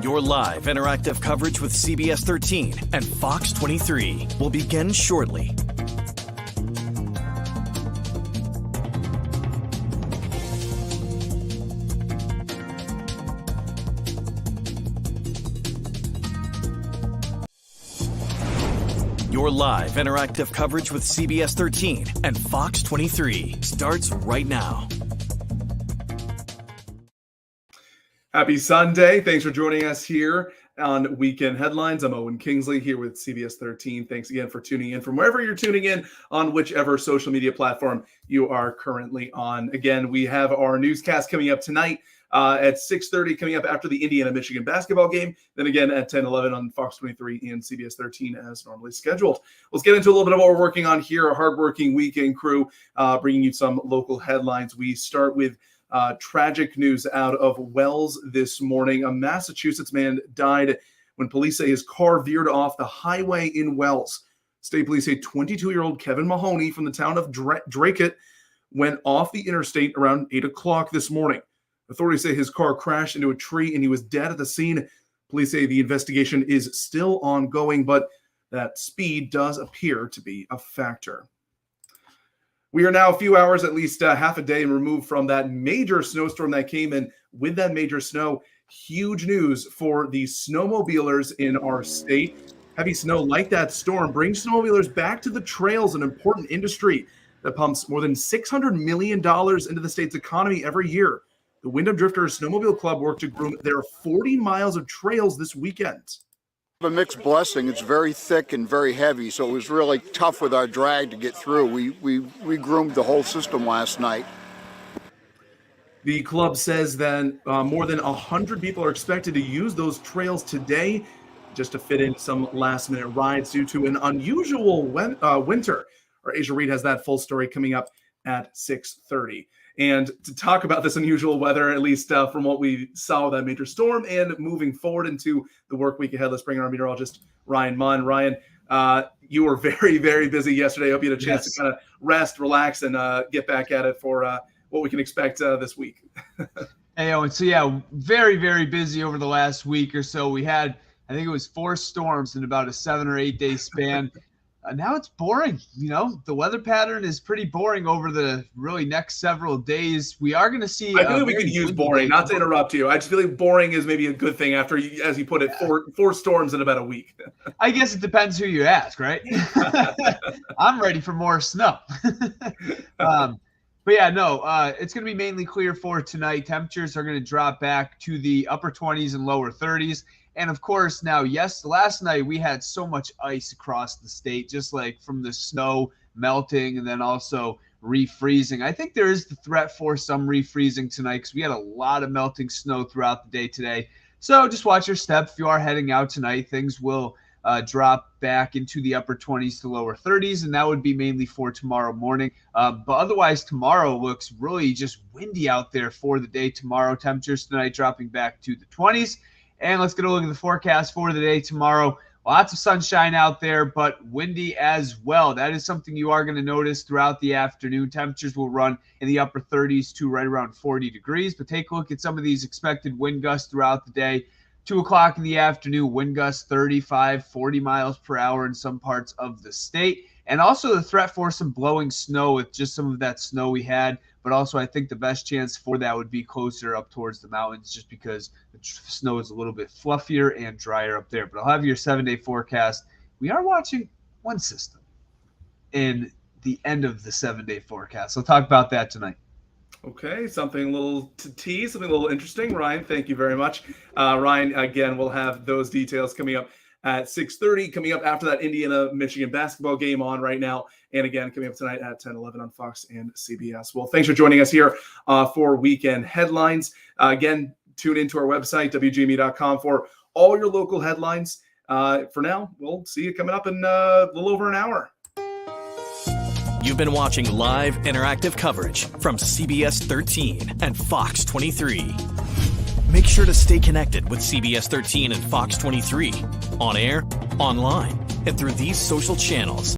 Your live interactive coverage with CBS 13 and Fox 23 will begin shortly. Your live interactive coverage with CBS 13 and Fox 23 starts right now. Happy Sunday. Thanks for joining us here on Weekend Headlines. I'm Owen Kingsley here with CBS 13. Thanks again for tuning in from wherever you're tuning in on whichever social media platform you are currently on. Again, we have our newscast coming up tonight at 6:30, coming up after the Indiana-Michigan basketball game. Then again at 10:11 on Fox 23 and CBS 13 as normally scheduled. Let's get into a little bit of what we're working on here. A hardworking weekend crew bringing you some local headlines. We start with tragic news out of Wells this morning. A Massachusetts man died when police say his car veered off the highway in Wells. State police say 22-year-old Kevin Mahoney from the town of Dracut went off the interstate around 8 o'clock this morning. Authorities say his car crashed into a tree and he was dead at the scene. Police say the investigation is still ongoing, but that speed does appear to be a factor. We are now a few hours, at least half a day, removed from that major snowstorm that came in. With that major snow, huge news for the snowmobilers in our state. Heavy snow like that storm brings snowmobilers back to the trails, an important industry that pumps more than $600 million into the state's economy every year. The Wyndham Drifters Snowmobile Club worked to groom their 40 miles of trails this weekend. A mixed blessing. It's very thick and very heavy, so it was really tough with our drag to get through. We groomed the whole system last night. The club says that more than 100 people are expected to use those trails today just to fit in some last-minute rides due to an unusual winter. Our Asia Reed has that full story coming up at 6:30. And to talk about this unusual weather, at least from what we saw with that major storm and moving forward into the work week ahead, let's bring our meteorologist, Ryan Munn. Ryan, you were very, very busy yesterday. I hope you had a chance to kind of rest, relax, and get back at it for what we can expect this week. Hey, Owen. So, yeah, very, very busy over the last week or so. We had, I think it was 4 storms in about a 7 or 8 day span. Now it's boring. You know, the weather pattern is pretty boring over the really next several days. We are going to see. I feel like we could use boring, not to interrupt you. I just feel like boring is maybe a good thing after, as you put it, four storms in about a week. I guess it depends who you ask, right? I'm ready for more snow. But yeah, no, it's going to be mainly clear for tonight. Temperatures are going to drop back to the upper 20s and lower 30s. And of course, now, yes, last night we had so much ice across the state, just like from the snow melting and then also refreezing. I think there is the threat for some refreezing tonight because we had a lot of melting snow throughout the day today. So just watch your step. If you are heading out tonight, things will drop back into the upper 20s to lower 30s, and that would be mainly for tomorrow morning. But otherwise, tomorrow looks really just windy out there for the day tomorrow. Temperatures tonight dropping back to the 20s. And let's get a look at the forecast for the day tomorrow. Lots of sunshine out there, but windy as well. That is something you are going to notice throughout the afternoon. Temperatures will run in the upper 30s to right around 40 degrees. But take a look at some of these expected wind gusts throughout the day. 2 o'clock in the afternoon, wind gusts 35, 40 miles per hour in some parts of the state. And also the threat for some blowing snow with just some of that snow we had. But also I think the best chance for that would be closer up towards the mountains just because the snow is a little bit fluffier and drier up there. But I'll have your 7-day forecast. We are watching one system in the end of the 7-day forecast. So I'll talk about that tonight. Okay, something a little to tease, something a little interesting. Ryan, thank you very much. Ryan, again, we'll have those details coming up at 6:30, coming up after that Indiana-Michigan basketball game on right now. And again, coming up tonight at 10:11 on Fox and CBS. Well, thanks for joining us here for Weekend Headlines. Again, tune into our website, wgme.com, for all your local headlines. For now, we'll see you coming up in a little over an hour. You've been watching live interactive coverage from CBS 13 and Fox 23. Make sure to stay connected with CBS 13 and Fox 23 on air, online, and through these social channels.